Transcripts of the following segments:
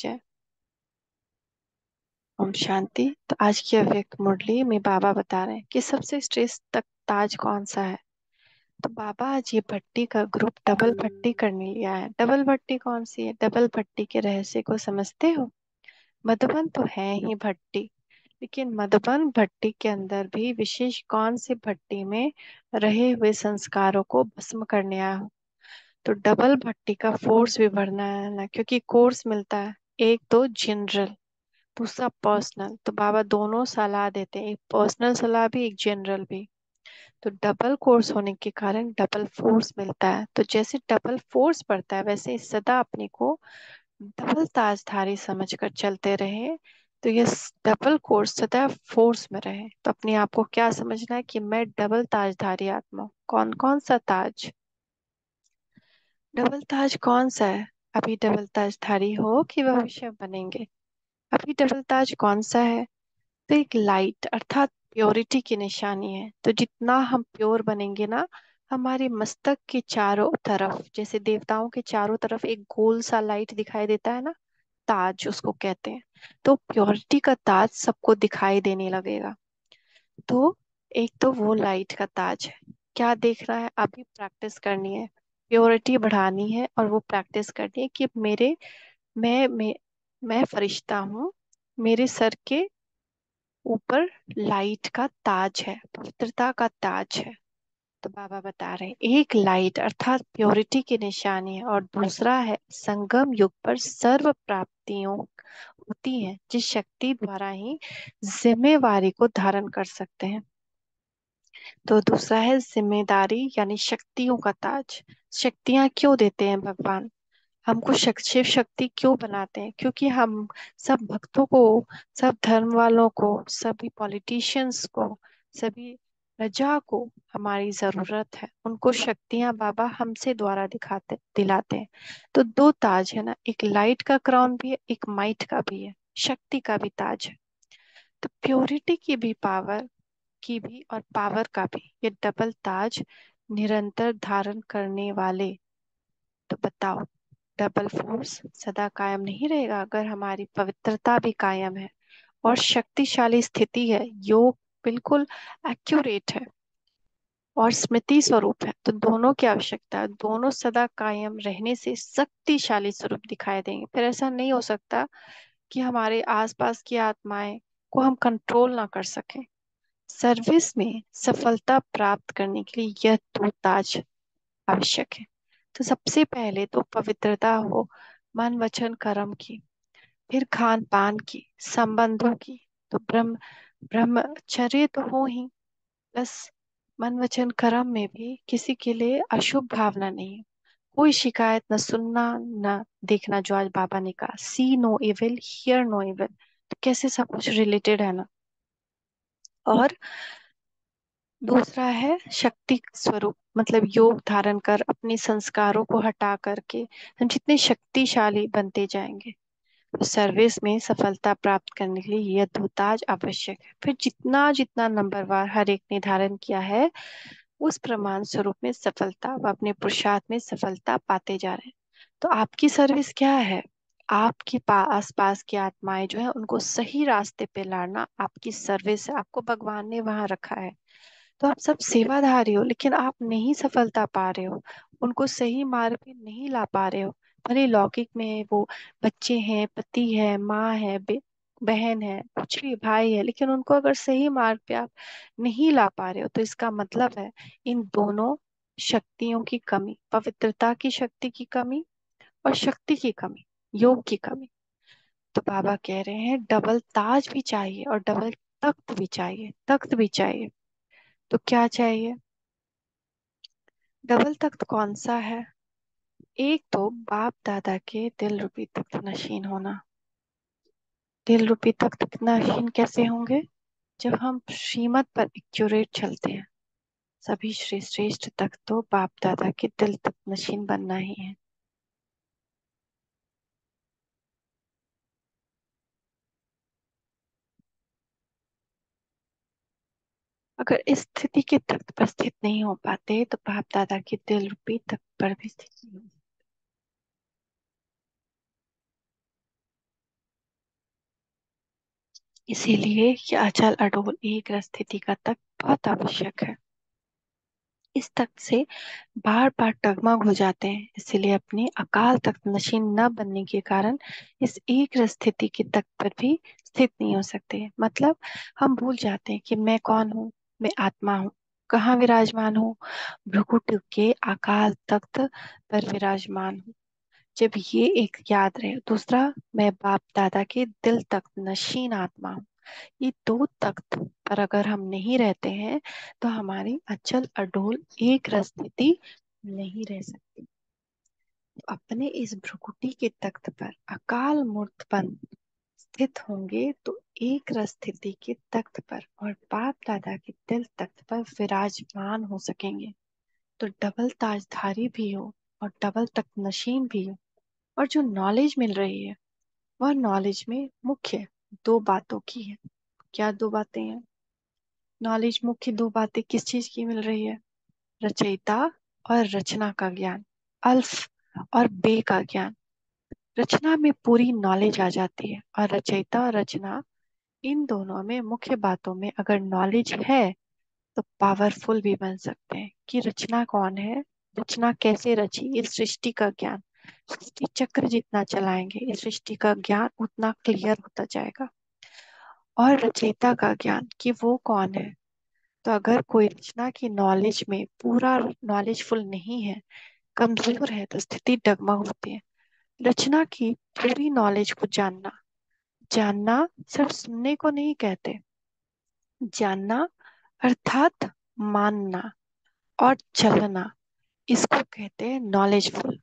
जय। ओम शांति। तो आज की अव्यक्त मुरली में बाबा बता रहे हैं कि सबसे श्रेष्ठ तक ताज कौन सा है। तो बाबा आज ये भट्टी का ग्रुप डबल भट्टी करने लिया है। डबल भट्टी कौन सी है? डबल भट्टी के रहस्य को समझते हो? मधुबन तो है ही भट्टी, लेकिन मधुबन भट्टी के अंदर भी विशेष कौन सी भट्टी में रहे हुए संस्कारों को भस्म करने आया हो। तो डबल भट्टी का फोर्स भी बढ़ना है ना, क्योंकि कोर्स मिलता है। एक तो जनरल, दूसरा पर्सनल। तो बाबा दोनों सलाह देते हैं, एक पर्सनल सलाह भी, एक जनरल भी। तो डबल कोर्स होने के कारण डबल फोर्स मिलता है। तो जैसे डबल फोर्स पड़ता है, वैसे सदा अपने को डबल ताजधारी समझकर चलते रहे। तो ये डबल कोर्स सदा फोर्स में रहे। तो अपने आप को क्या समझना है कि मैं डबल ताजधारी आत्मा हूँ। कौन कौन सा ताज? डबल ताज कौन सा है? अभी डबल ताजधारी हो कि भविष्य में बनेंगे? अभी डबल ताज कौन सा है? तो एक लाइट अर्थात प्योरिटी की निशानी है। तो जितना हम प्योर बनेंगे ना, हमारे मस्तक के चारों तरफ, जैसे देवताओं के चारों तरफ एक गोल सा लाइट दिखाई देता है ना, ताज उसको कहते हैं। तो प्योरिटी का ताज सबको दिखाई देने लगेगा। तो एक तो वो लाइट का ताज है। क्या देखना है? अभी प्रैक्टिस करनी है, प्योरिटी बढ़ानी है, और वो प्रैक्टिस करनी है कि मैं फरिश्ता हूँ। मेरे सर के ऊपर लाइट का ताज है, पवित्रता का ताज है। तो बाबा बता रहे हैं एक लाइट अर्थात प्योरिटी की निशानी है, और दूसरा है संगम युग पर सर्व प्राप्तियों होती हैं जिस शक्ति द्वारा ही जिम्मेवारी को धारण कर सकते हैं। तो दूसरा है जिम्मेदारी यानी शक्तियों का ताज। शक्तियां क्यों देते हैं भगवान? हमको शिव शक्ति क्यों बनाते हैं? क्योंकि हम सब भक्तों को, सब धर्म वालों को, सभी पॉलिटिशियंस को, सभी प्रजा को हमारी जरूरत है। उनको शक्तियां बाबा हमसे द्वारा दिलाते हैं। तो दो ताज है ना, एक लाइट का क्राउन भी है, एक माइट का भी है, शक्ति का भी ताज है। तो प्योरिटी की भी पावर की भी और पावर का भी ये डबल ताज निरंतर धारण करने वाले। तो बताओ, डबल फोर्स सदा कायम नहीं रहेगा अगर हमारी पवित्रता भी कायम है और शक्तिशाली स्थिति है, योग बिल्कुल एक्यूरेट है और स्मृति स्वरूप है। तो दोनों की आवश्यकता है। दोनों सदा कायम रहने से शक्तिशाली स्वरूप दिखाई देंगे। फिर ऐसा नहीं हो सकता कि हमारे आसपास की आत्माएं को हम कंट्रोल ना कर सकें। सर्विस में सफलता प्राप्त करने के लिए यह दो ताज आवश्यक है। तो सबसे पहले तो पवित्रता हो, मन वचन कर्म की, फिर खान पान की, संबंधों की। तो ब्रह्मचर्य तो हो ही, प्लस मन वचन कर्म में भी किसी के लिए अशुभ भावना नहीं है। कोई शिकायत न सुनना न देखना, जो आज बाबा ने कहा, see no evil hear no evil. तो कैसे सब कुछ रिलेटेड है ना। और दूसरा है शक्ति स्वरूप, मतलब योग धारण कर अपने संस्कारों को हटा करके हम जितने शक्तिशाली बनते जाएंगे। तो सर्विस में सफलता प्राप्त करने के लिए यह धुताज आवश्यक है। फिर जितना जितना नंबरवार हर एक ने धारण किया है, उस प्रमाण स्वरूप में सफलता व अपने पुरुषार्थ में सफलता पाते जा रहे हैं। तो आपकी सर्विस क्या है? आपके आस पास की आत्माएं जो है उनको सही रास्ते पे लाना आपकी सर्विस है। आपको भगवान ने वहां रखा है। तो आप सब सेवाधारी हो, लेकिन आप नहीं सफलता पा रहे हो, उनको सही मार्ग पे नहीं ला पा रहे हो। भले लौकिक में वो बच्चे हैं, पति है, माँ है, बहन है, कुछ भी भाई है, लेकिन उनको अगर सही मार्ग पे आप नहीं ला पा रहे हो, तो इसका मतलब है इन दोनों शक्तियों की कमी, पवित्रता की शक्ति की कमी और शक्ति की कमी, योग की कमी। तो बाबा कह रहे हैं डबल ताज भी चाहिए और डबल तख्त भी चाहिए, तख्त भी चाहिए। तो क्या चाहिए? डबल तख्त कौन सा है? एक तो बाप दादा के दिल रूपी तख्त नशीन होना। दिल रूपी तख्त नशीन कैसे होंगे? जब हम श्रीमत पर एक्यूरेट चलते हैं। सभी श्रेष्ठ तख्त तो बाप दादा के दिल तक नशीन बनना ही है। अगर इस स्थिति के तख्त पर स्थित नहीं हो पाते, तो बाप दादा के दिल रूपी तख्त पर भी स्थित नहीं हो। इसीलिए ये अचल अडोल एक रस स्थिति का तक बहुत आवश्यक है। इस तख्त से बार बार डगमग हो जाते हैं, इसीलिए अपने अकाल तख्त नशीन न बनने के कारण इस एक रस स्थिति के तख्त पर भी स्थित नहीं हो सकते। मतलब हम भूल जाते हैं कि मैं कौन हूँ, मैं आत्मा हूँ, कहाँ विराजमान हूँ, भ्रुकुट के अकाल तख्त पर विराजमान हूँ। जब ये एक याद रहे। दूसरा, मैं बाप दादा के दिल तख्त नशीन आत्मा हूँ। ये दो तख्त पर अगर हम नहीं रहते हैं तो हमारी अचल अडोल एक रस स्थिति नहीं रह सकती। तो अपने इस भ्रुकुटी के तख्त पर अकाल मूर्तपन स्थित होंगे तो एक रस स्थिति के तख्त पर और बाप दादा के दिल तख्त पर विराजमान हो सकेंगे। तो डबल ताजधारी भी हो और डबल तख्त नशीन भी हो। और जो नॉलेज मिल रही है वह नॉलेज में मुख्य दो बातों की है। क्या दो बातें हैं? नॉलेज मुख्य दो बातें किस चीज की मिल रही है? रचयिता और रचना का ज्ञान, अल्फ और बे का ज्ञान। रचना में पूरी नॉलेज आ जाती है और रचयिता और रचना, इन दोनों में मुख्य बातों में अगर नॉलेज है तो पावरफुल भी बन सकते हैं कि रचना कौन है, रचना कैसे रची, इस सृष्टि का ज्ञान। सृष्टि चक्र जितना चलाएंगे इस सृष्टि का ज्ञान उतना क्लियर होता जाएगा। और रचयिता का ज्ञान कि वो कौन है। तो अगर कोई रचना की नॉलेज में पूरा नॉलेजफुल नहीं है, कमजोर है, तो स्थिति डगमग होती है। रचना की पूरी नॉलेज को जानना, जानना सिर्फ सुनने को नहीं कहते। जानना अर्थात मानना और चलना, इसको कहते हैं नॉलेजफुल।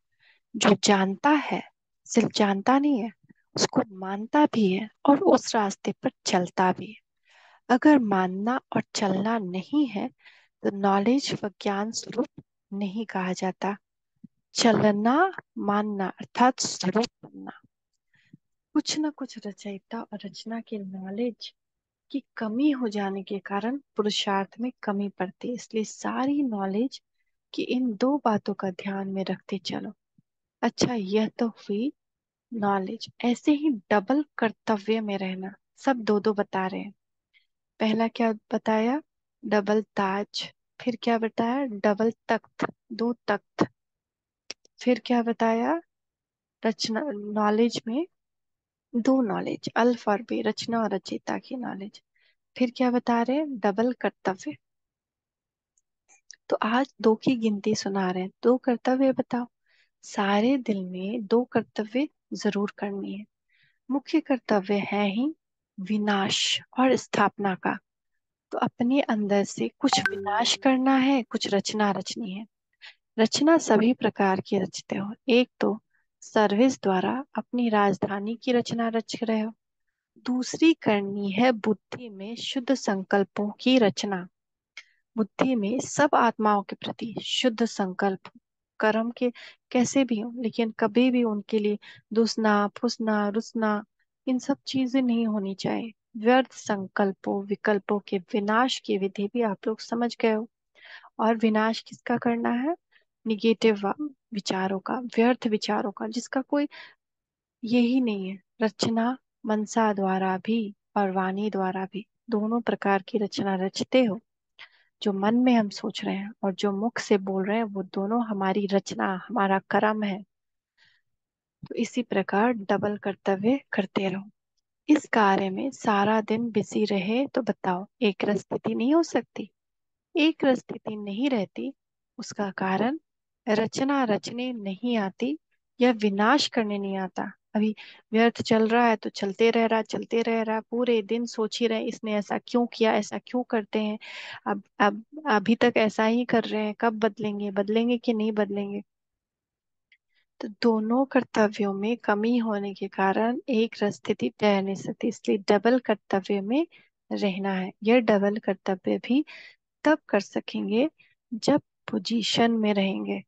जो जानता है सिर्फ जानता नहीं है, उसको मानता भी है और उस रास्ते पर चलता भी है। अगर मानना और चलना नहीं है तो नॉलेज व ज्ञान स्वरूप नहीं कहा जाता। चलना, मानना अर्थात स्वरूप बनना। कुछ न कुछ रचयिता और रचना के नॉलेज की कमी हो जाने के कारण पुरुषार्थ में कमी पड़ती है। इसलिए सारी नॉलेज की इन दो बातों का ध्यान में रखते चलो। अच्छा, यह तो हुई नॉलेज। ऐसे ही डबल कर्तव्य में रहना, सब दो दो बता रहे हैं। पहला क्या बताया? डबल ताज। फिर क्या बताया? डबल तख्त, दो तख्त। फिर क्या बताया? रचना, नॉलेज में दो नॉलेज, अल्फ और बे, रचना और रचयिता की नॉलेज। फिर क्या बता रहे हैं? डबल कर्तव्य। तो आज दो की गिनती सुना रहे हैं, दो कर्तव्य बताओ। सारे दिन में दो कर्तव्य जरूर करनी है। मुख्य कर्तव्य है ही विनाश और स्थापना का। तो अपने अंदर से कुछ विनाश करना है, कुछ रचना रचनी है। रचना सभी प्रकार की रचते हो। एक तो सर्विस द्वारा अपनी राजधानी की रचना रच रहे हो। दूसरी करनी है बुद्धि में शुद्ध संकल्पों की रचना। बुद्धि में सब आत्माओं के प्रति शुद्ध संकल्प, कर्म के कैसे भी हो, लेकिन कभी भी उनके लिए दुसना फुसना रुसना, इन सब चीजें नहीं होनी चाहिए। व्यर्थ संकल्पों विकल्पों के विनाश की विधि भी आप लोग समझ गए हो। और विनाश किसका करना है? निगेटिव विचारों का, व्यर्थ विचारों का, जिसका कोई यही नहीं है। रचना मनसा द्वारा भी और वाणी द्वारा भी, दोनों प्रकार की रचना रचते हो। जो मन में हम सोच रहे हैं और जो मुख से बोल रहे हैं वो दोनों हमारी रचना, हमारा कर्म है। तो इसी प्रकार डबल कर्तव्य करते रहो। इस कार्य में सारा दिन बिजी रहे तो बताओ एक रस स्थिति नहीं हो सकती? एक रस स्थिति नहीं रहती, उसका कारण रचना रचने नहीं आती या विनाश करने नहीं आता। अभी व्यर्थ चल रहा है तो चलते रह रहा, चलते रह रहा, पूरे दिन सोच ही रहे इसने ऐसा क्यों किया, ऐसा क्यों करते हैं। अब अभी तक ऐसा ही कर रहे हैं, कब बदलेंगे, बदलेंगे कि नहीं बदलेंगे। तो दोनों कर्तव्यों में कमी होने के कारण एक रस स्थिति तय नहीं सकती। इसलिए डबल कर्तव्य में रहना है। यह डबल कर्तव्य भी तब कर सकेंगे जब पोजीशन में रहेंगे।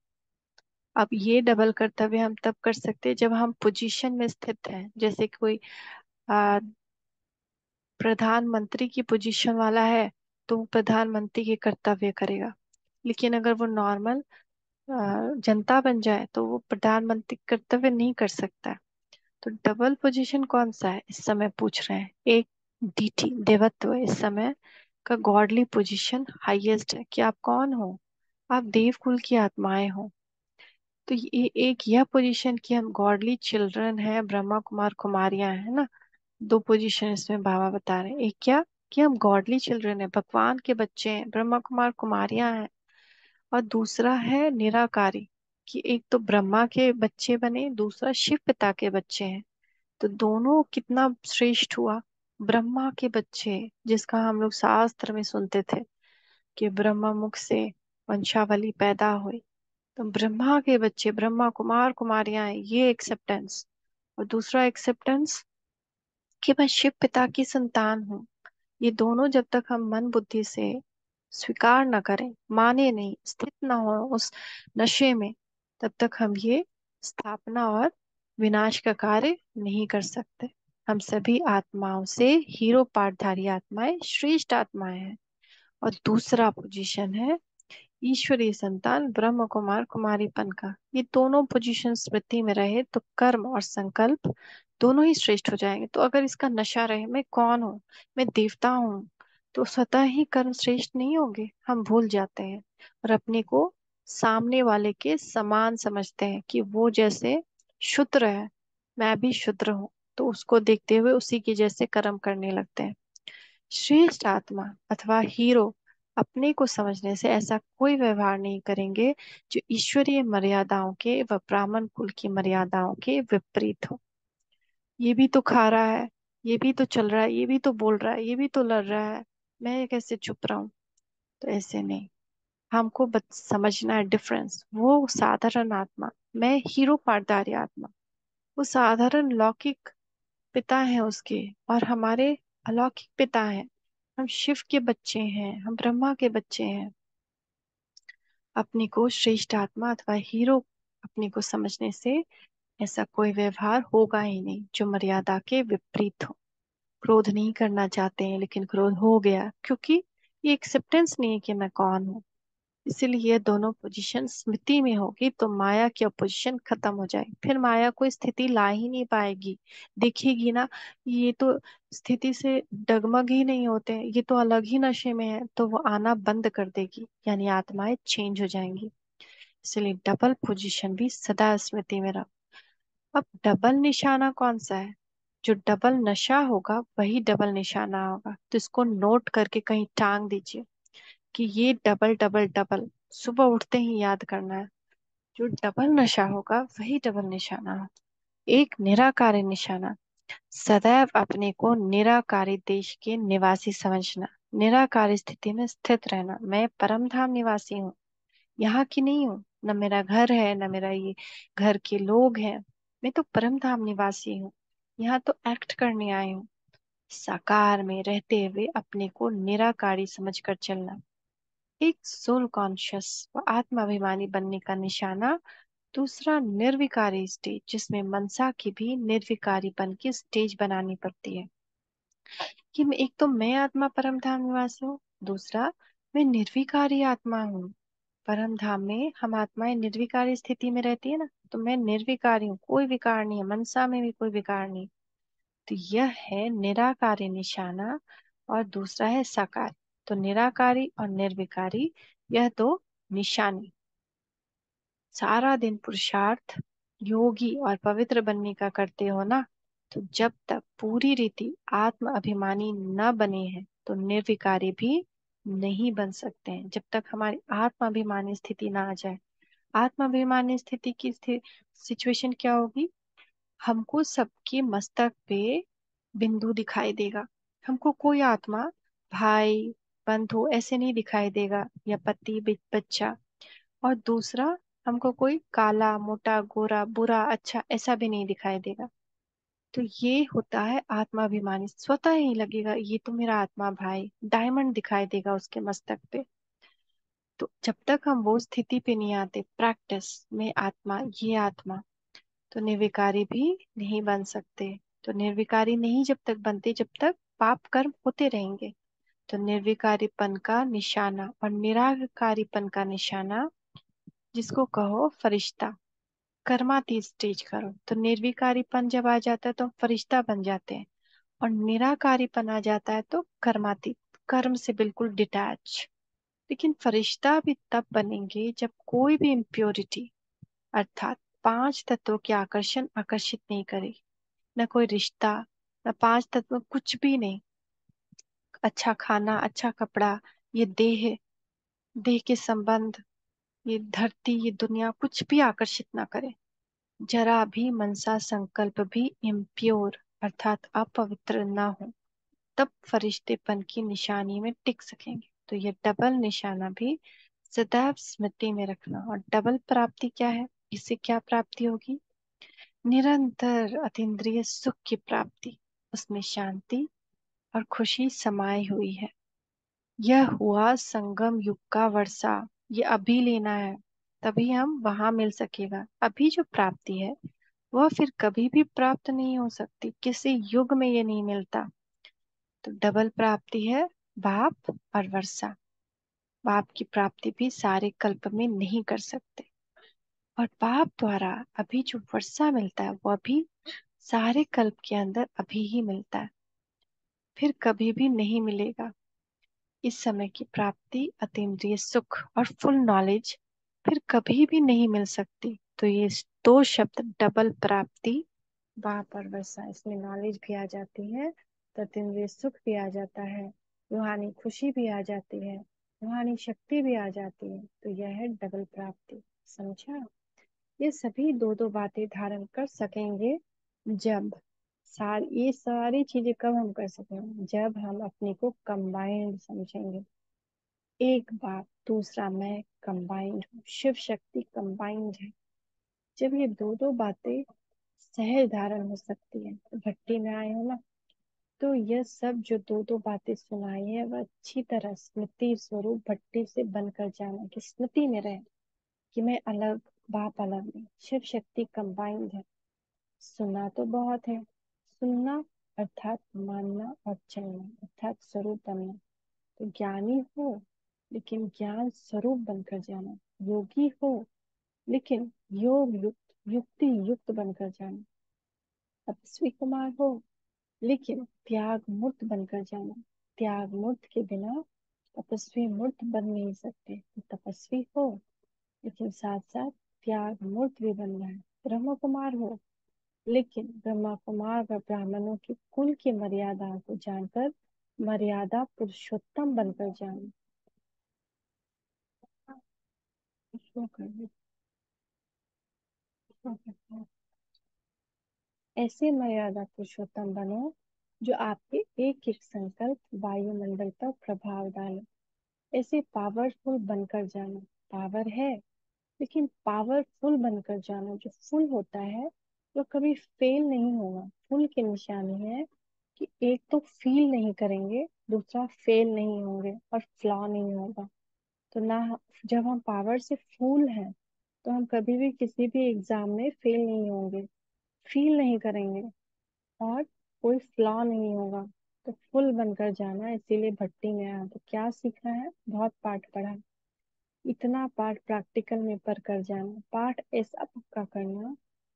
अब ये डबल कर्तव्य हम तब कर सकते हैं जब हम पोजीशन में स्थित हैं। जैसे कोई आ, प्रधानमंत्री की पोजीशन वाला है तो वो प्रधानमंत्री के कर्तव्य करेगा। लेकिन अगर वो नॉर्मल जनता बन जाए तो वो प्रधानमंत्री कर्तव्य नहीं कर सकता। तो डबल पोजीशन कौन सा है इस समय पूछ रहे हैं? एक डीटी देवत्व इस समय का गॉडली पोजीशन हाईएस्ट है कि आप कौन हो। आप देव कुल की आत्माएं हो। तो ये एक यह पोजीशन कि हम गॉडली चिल्ड्रन है, ब्रह्मा कुमार कुमारियां है ना। दो पोजीशन इसमें बाबा बता रहे हैं। एक क्या कि हम गॉडली चिल्ड्रन है, भगवान के बच्चे हैं, ब्रह्मा कुमार कुमारियां हैं। और दूसरा है निराकारी, कि एक तो ब्रह्मा के बच्चे बने, दूसरा शिव पिता के बच्चे हैं। तो दोनों कितना श्रेष्ठ हुआ। ब्रह्मा के बच्चे, जिसका हम लोग शास्त्र में सुनते थे कि ब्रह्मा मुख से वंशावली पैदा हुई। तो ब्रह्मा के बच्चे, ब्रह्मा कुमार कुमारियां हैं, ये एक्सेप्टेंस। और दूसरा एक्सेप्टेंस कि मैं शिव पिता की संतान हूँ। ये दोनों जब तक हम मन बुद्धि से स्वीकार न करें, माने नहीं, स्थित न हो उस नशे में, तब तक हम ये स्थापना और विनाश का कार्य नहीं कर सकते। हम सभी आत्माओं से हीरो पाठधारी आत्माएं श्रेष्ठ आत्माएं हैं। और दूसरा पोजीशन है ईश्वरीय संतान, ब्रह्म कुमार कुमारीपन का। ये दोनों पोजीशन स्मृति में रहे तो कर्म और संकल्प दोनों ही श्रेष्ठ हो जाएंगे। तो अगर इसका नशा रहे, मैं कौन हूँ, मैं देवता हूँ, तो स्वतः ही कर्म श्रेष्ठ नहीं होंगे। हम भूल जाते हैं और अपने को सामने वाले के समान समझते हैं कि वो जैसे शूद्र है, मैं भी शूद्र हूँ। तो उसको देखते हुए उसी के जैसे कर्म करने लगते हैं। श्रेष्ठ आत्मा अथवा हीरो अपने को समझने से ऐसा कोई व्यवहार नहीं करेंगे जो ईश्वरीय मर्यादाओं के व ब्राह्मण कुल की मर्यादाओं के विपरीत हो। ये भी तो खा रहा है, ये भी तो चल रहा है, ये भी तो बोल रहा है, ये भी तो लड़ रहा है, मैं कैसे चुप रहूं। तो ऐसे नहीं, हमको समझना है डिफरेंस। वो साधारण आत्मा, मैं हीरो पाटदारी आत्मा। वो साधारण लौकिक पिता हैं उसके, और हमारे अलौकिक पिता हैं। हम शिव के बच्चे हैं, हम ब्रह्मा के बच्चे हैं। अपने को श्रेष्ठ आत्मा अथवा हीरो अपने को समझने से ऐसा कोई व्यवहार होगा ही नहीं जो मर्यादा के विपरीत हो। क्रोध नहीं करना चाहते हैं लेकिन क्रोध हो गया, क्योंकि ये एक्सेप्टेंस नहीं है कि मैं कौन हूँ। इसीलिए ये दोनों पोजीशन स्मृति में होगी तो माया की अपोजिशन खत्म हो जाएगी। फिर माया कोई स्थिति ला ही नहीं पाएगी। दिखेगी ना, ये तो स्थिति से डगमग ही नहीं होते हैं, ये तो अलग ही नशे में है, तो वो आना बंद कर देगी, यानी आत्माएं चेंज हो जाएंगी। इसलिए डबल पोजीशन भी सदा स्मृति में रहो। अब डबल निशाना कौन सा है? जो डबल नशा होगा वही डबल निशाना होगा। तो इसको नोट करके कहीं टांग दीजिए कि ये डबल डबल डबल सुबह उठते ही याद करना है। जो डबल नशा होगा वही डबल निशाना हो। एक निराकारी निशाना, सदैव अपने को निराकारी देश के निवासी समझना, निराकारी स्थिति में स्थित रहना। मैं परम धाम निवासी हूँ, यहाँ की नहीं हूँ। न मेरा घर है, न मेरा ये घर के लोग हैं। मैं तो परम धाम निवासी हूँ, यहाँ तो एक्ट करने आई हूँ। साकार में रहते हुए अपने को निराकारी समझकर चलना, एक सोल कॉन्शियस व आत्माभिमानी बनने का निशाना। दूसरा निर्विकारी स्टेज, जिसमें मनसा की भी निर्विकारी बन की स्टेज बनानी पड़ती है कि एक तो मैं आत्मा परम धाम निवासी हूँ, दूसरा मैं निर्विकारी आत्मा हूँ। परम धाम में हम आत्माएं निर्विकारी स्थिति में रहती है ना, तो मैं निर्विकारी हूँ, कोई विकार नहीं है, मनसा में भी कोई विकार नहीं। तो यह है निराकारी निशाना, और दूसरा है साकार। तो निराकारी और निर्विकारी, यह दो निशानी। सारा दिन पुरुषार्थ योगी और पवित्र बनने का करते हो ना, तो जब तक पूरी रीति आत्म अभिमानी न बने हैं तो निर्विकारी भी नहीं बन सकते हैं। जब तक हमारी आत्म अभिमानी स्थिति ना आ जाए। आत्म अभिमानी स्थिति की सिचुएशन क्या होगी? हमको सबके मस्तक पे बिंदु दिखाई देगा। हमको कोई आत्मा भाई बंधु ऐसे नहीं दिखाई देगा, या पति बच्चा। और दूसरा, हमको कोई काला मोटा गोरा बुरा अच्छा ऐसा भी नहीं दिखाई देगा। तो ये होता है आत्माभिमानी, स्वतः ही लगेगा ये तो मेरा आत्मा भाई, डायमंड दिखाई देगा उसके मस्तक पे। तो जब तक हम वो स्थिति पे नहीं आते प्रैक्टिस में, आत्मा ये आत्मा, तो निर्विकारी भी नहीं बन सकते। तो निर्विकारी नहीं जब तक बनते, जब तक पाप कर्म होते रहेंगे। तो निर्विकारीपन का निशाना और निराकारीपन का निशाना, जिसको कहो फरिश्ता, कर्मातीत स्टेज करो। तो निर्विकारीपन जब आ जाता है तो हम फरिश्ता बन जाते हैं। और निराकारीपन आ जाता है तो कर्मातीत, कर्म से बिल्कुल डिटैच। लेकिन फरिश्ता भी तब बनेंगे जब कोई भी इम्प्योरिटी, अर्थात पांच तत्वों के आकर्षण आकर्षित नहीं करे। न कोई रिश्ता, न पांच तत्व, कुछ भी नहीं। अच्छा खाना, अच्छा कपड़ा, ये देह, देह के संबंध, ये धरती, ये दुनिया कुछ भी आकर्षित ना करे। जरा भी मनसा संकल्प भी इम्प्योर अर्थात अपवित्र ना हो, तब फरिश्तेपन की निशानी में टिक सकेंगे। तो ये डबल निशाना भी सदैव स्मृति में रखना। और डबल प्राप्ति क्या है? इससे क्या प्राप्ति होगी? निरंतर अतीन्द्रिय सुख की प्राप्ति, उसमें शांति और खुशी समाई हुई है। यह हुआ संगम युग का वर्षा। ये अभी लेना है, तभी हम वहां मिल सकेगा। अभी जो प्राप्ति है वह फिर कभी भी प्राप्त नहीं हो सकती, किसी युग में ये नहीं मिलता। तो डबल प्राप्ति है बाप और वर्षा। बाप की प्राप्ति भी सारे कल्प में नहीं कर सकते, और बाप द्वारा अभी जो वर्षा मिलता है वह भी सारे कल्प के अंदर अभी ही मिलता है, फिर कभी भी नहीं मिलेगा। इस समय की प्राप्ति अतीन्द्रिय सुख और फुल नॉलेज फिर कभी भी नहीं मिल सकती। तो ये दो शब्द डबल प्राप्ति, वहां पर वर्षा, इसमें नॉलेज भी आ जाती है, तो अतीन्द्रिय सुख भी आ जाता है, रूहानी खुशी भी आ जाती है, रूहानी शक्ति भी आ जाती है। तो यह है डबल प्राप्ति। समझा? ये सभी दो दो बातें धारण कर सकेंगे जब ये सारी चीजें कब हम कर सकेंगे? जब हम अपने को कंबाइंड समझेंगे। एक बाप दूसरा मैं कंबाइंड हूँ, शिव शक्ति कंबाइंड है। जब ये दो दो बातें सहज धारण हो सकती है, तो भट्टी में आए हो ना, तो यह सब जो दो दो बातें सुनाई है वह अच्छी तरह स्मृति स्वरूप भट्टी से बनकर जाना, कि स्मृति में रहे कि मैं अलग, बाप अलग नहीं, शिव शक्ति कंबाइंड है। सुना तो बहुत है, सुनना अर्थात मानना और चलना अर्थात स्वरूप बनना। तो ज्ञानी हो लेकिन ज्ञान स्वरूप बनकर जाना, योगी हो लेकिन योग युक्त युक्ति युक्त बनकर जाना, तपस्वी कुमार हो लेकिन त्याग मूर्त बनकर जाना। त्याग मूर्त के बिना तपस्वी मूर्त बन नहीं सकते। तो तपस्वी हो लेकिन साथ साथ त्याग मूर्त भी बनना है। ब्रह्म कुमार हो लेकिन ब्रह्मा कुमार व ब्राह्मणों की कुल की मर्यादा को जानकर मर्यादा पुरुषोत्तम बनकर जाना। इसको करना, इसको करना। ऐसे मर्यादा पुरुषोत्तम बनो जो आपके एक एक संकल्प वायुमंडल पर प्रभाव डाले। ऐसे पावरफुल बनकर जाना। पावर है लेकिन पावरफुल बनकर जाना। जो फुल होता है वो कभी फेल नहीं होगा। फुल की निशानी है कि एक तो फील नहीं करेंगे, दूसरा फेल नहीं होंगे और फ्लॉ नहीं होगा। तो ना, जब हम पावर से फुल हैं तो हम कभी भी किसी भी एग्जाम में फेल नहीं होंगे, फील नहीं करेंगे और कोई फ्लॉ नहीं होगा। तो फुल बनकर जाना, इसीलिए भट्टी में आया। तो क्या सीखना है? बहुत पाठ पढ़ा, इतना पाठ प्रैक्टिकल में पर कर जाना। पाठ ऐसा पक्का करना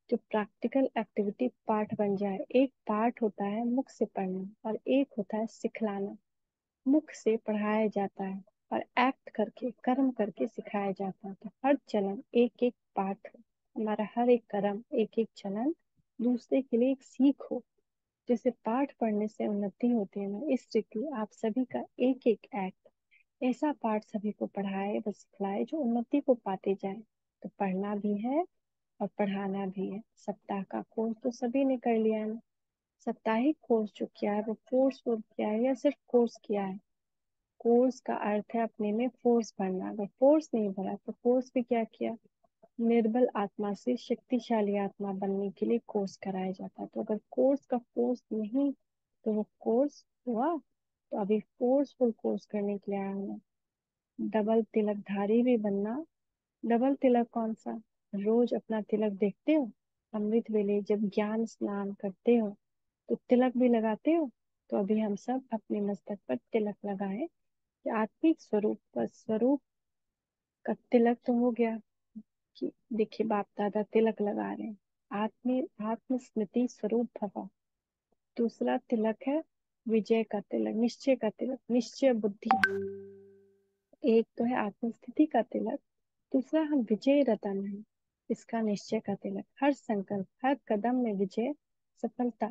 जो प्रैक्टिकल एक्टिविटी पाठ बन जाए। एक पाठ होता है मुख से पढ़ना और एक होता है सिखलाना। मुख से पढ़ाया जाता है और एक्ट करके, कर्म करके सिखाया जाता है। तो हर चलन एक एक पाठ हो, हमारा हर एक कर्म एक एक चलन दूसरे के लिए एक सीख हो। जैसे पाठ पढ़ने से उन्नति होती है ना, इस रीति आप सभी का एक एक एक्ट ऐसा पाठ सभी को पढ़ाए व सिखलाए जो उन्नति को पाते जाए। तो पढ़ना भी है और पढ़ाना भी है। सप्ताह का कोर्स तो सभी ने कर लिया है ना। साप्ताहिक कोर्स जो किया है वो फोर्सफुल किया है या सिर्फ कोर्स किया है? कोर्स का अर्थ है अपने में फोर्स भरना। अगर फोर्स नहीं भरा तो कोर्स भी क्या किया? निर्बल आत्मा से शक्तिशाली आत्मा बनने के लिए कोर्स कराया जाता है। तो अगर कोर्स का फोर्स नहीं तो वो कोर्स हुआ? तो अभी फोर्सफुल कोर्स करने के लिए आया हूँ। डबल तिलकधारी भी बनना। डबल तिलक कौन सा? रोज अपना तिलक देखते हो, अमृत वेले जब ज्ञान स्नान करते हो तो तिलक भी लगाते हो। तो अभी हम सब अपने मस्तक पर तिलक लगाए कि आत्मिक स्वरूप पर स्वरूप का तिलक तो हो गया कि देखिए बाप दादा तिलक लगा रहे हैं। आत्म स्मृति स्वरूप भवा, दूसरा तिलक है विजय का तिलक, निश्चय का तिलक, निश्चय बुद्धि। एक तो है आत्मस्थिति का तिलक, दूसरा हम विजय रतन है, इसका निश्चय का तिलक। हर संकल्प, हर कदम में विजय, सफलता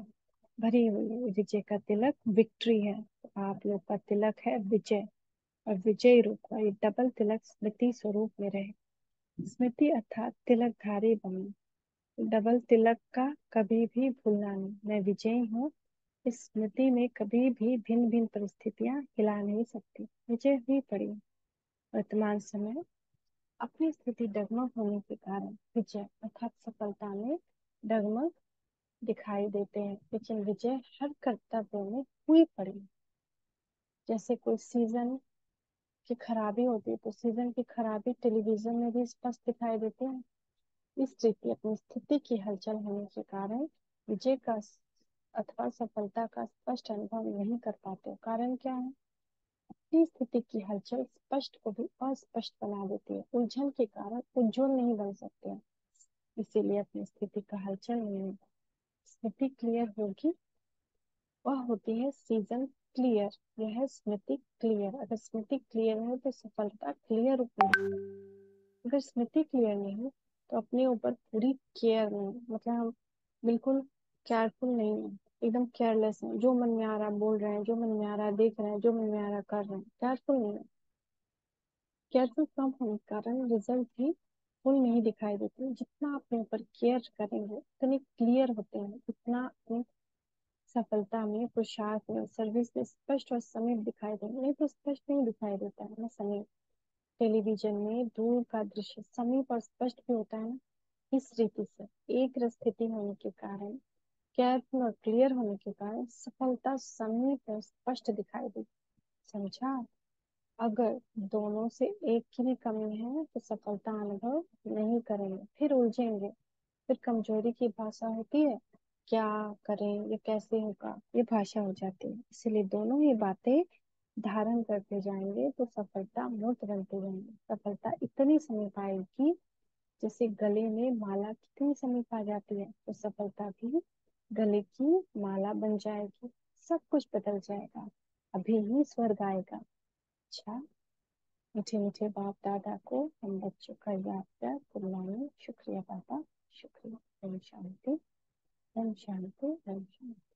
भरी हुई है। विजय का तिलक विक्ट्री है, तो आप लोग का तिलक है विजय और विजय रूप का ये डबल तिलक स्मृति स्वरूप में रहे। स्मृति अर्थात तिलकधारी बनना। डबल तिलक का कभी भी भूलना नहीं। मैं विजयी हूँ, इस स्मृति में कभी भी भिन्न भिन्न परिस्थितियां हिला नहीं सकती, विजय हुई पड़ी। वर्तमान समय अपनी स्थिति डगमग होने के कारण विजय अर्थात सफलता में डगमग दिखाई देते हैं, लेकिन विजय हर कर्तव्य में हुई पड़ी। जैसे कोई सीजन की खराबी होती है, तो सीजन की खराबी टेलीविजन में भी स्पष्ट दिखाई देती है। इस रीति अपनी स्थिति की हलचल होने के कारण विजय का अथवा सफलता का स्पष्ट अनुभव नहीं कर पाते। कारण क्या है? अपनी स्थिति की हलचल स्पष्ट को भी अस्पष्ट बना देती है, उलझन के कारण उज्जवल नहीं बन सकते हैं। इसीलिए अपनी स्थिति का हलचल नहीं होगा। स्थिति क्लियर होगी, वह होती है सीजन क्लियर, यह है स्मृति क्लियर। अगर स्मृति क्लियर है तो सफलता क्लियर उपलब्ध। अगर स्मृति क्लियर नहीं है तो अपने ऊपर पूरी केयर नहीं, मतलब हम बिल्कुल केयरफुल नहीं है, एकदम केयरलेस है, जो मन में आ रहा बोल रहे हैं, जो मन में आ रहा देख रहे हैं, जो मन में आ रहा कर रहे हैं, केयरफुल नहीं है। केयरफुल कम होने के कारण रिजल्ट भी फुल नहीं दिखाई देते। जितना अपने ऊपर केयर करेंगे उतने क्लियर होते हैं, उतना अपनी सफलता में, पुरुषार्थ में, सर्विस में स्पष्ट और समीप दिखाई देंगे। नहीं तो स्पष्ट नहीं दिखाई देता है ना समीप। टेलीविजन में दूर का दृश्य समीप और स्पष्ट भी होता है ना। इस रीति से एक स्थिति होने के कारण, केयरफुल और क्लियर होने के कारण सफलता समीप और स्पष्ट दिखाई देगी। समझा? अगर दोनों से एक की भी कमी है तो सफलता अनुभव नहीं करेंगे, फिर उलझेंगे, फिर कमजोरी की भाषा होती है, क्या करें, ये कैसे होगा, ये भाषा हो जाती है। इसलिए दोनों ही बातें धारण करते जाएंगे तो सफलता मूर्त बनती रहेंगी। सफलता इतनी समीप आएगी जैसे गले में माला कितनी समीप आ जाती है, तो सफलता भी गले की माला बन जाएगी। सब कुछ बदल जाएगा, अभी ही स्वर्ग आएगा। अच्छा, मीठे मीठे बाप दादा को हम बच्चों का याद कर गुड मॉर्निंग, शुक्रिया पापा, शुक्रिया। ओम शांति, ओम शांति, ओम शांति।